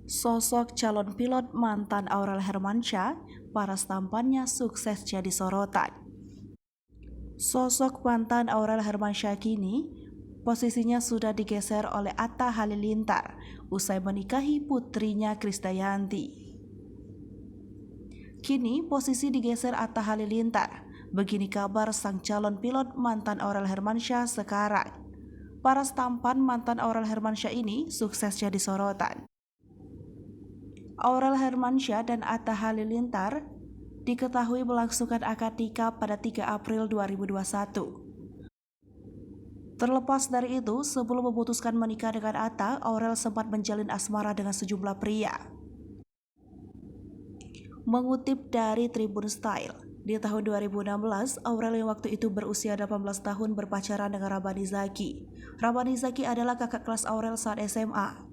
Sosok calon pilot mantan Aurel Hermansyah, paras tampannya sukses jadi sorotan. Sosok mantan Aurel Hermansyah kini posisinya sudah digeser oleh Atta Halilintar usai menikahi putrinya Krisdayanti. Kini posisi digeser Atta Halilintar. Begini kabar sang calon pilot mantan Aurel Hermansyah sekarang. Paras tampan mantan Aurel Hermansyah ini sukses jadi sorotan. Aurel Hermansyah dan Atta Halilintar diketahui melangsungkan akad nikah pada 3 April 2021. Terlepas dari itu, sebelum memutuskan menikah dengan Atta, Aurel sempat menjalin asmara dengan sejumlah pria. Mengutip dari Tribun Style, di tahun 2016, Aurel yang waktu itu berusia 18 tahun berpacaran dengan Rabani Zaki. Rabani Zaki adalah kakak kelas Aurel saat SMA.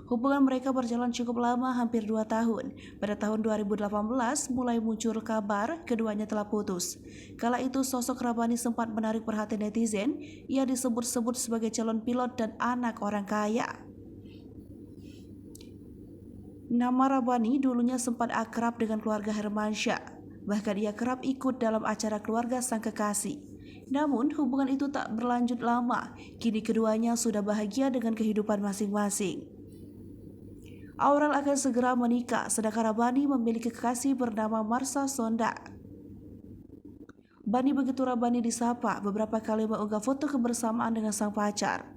Hubungan mereka berjalan cukup lama, hampir 2 tahun. Pada tahun 2018 mulai muncul kabar keduanya telah putus. Kala itu sosok Rabani sempat menarik perhatian netizen. Ia disebut-sebut sebagai calon pilot dan anak orang kaya. Nama Rabani dulunya sempat akrab dengan keluarga Hermansyah. Bahkan ia kerap ikut dalam acara keluarga sang kekasih. Namun hubungan itu tak berlanjut lama. Kini keduanya sudah bahagia dengan kehidupan masing-masing. Aurel akan segera menikah, sedangkan Rabani memiliki kekasih bernama Marsha Sonda. Bani begitu Rabani disapa, beberapa kali mengunggah foto kebersamaan dengan sang pacar.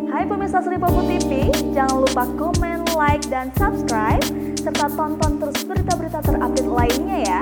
Hai pemirsa Sri Popo TV, jangan lupa komen, like, dan subscribe, serta tonton terus berita-berita terupdate lainnya ya.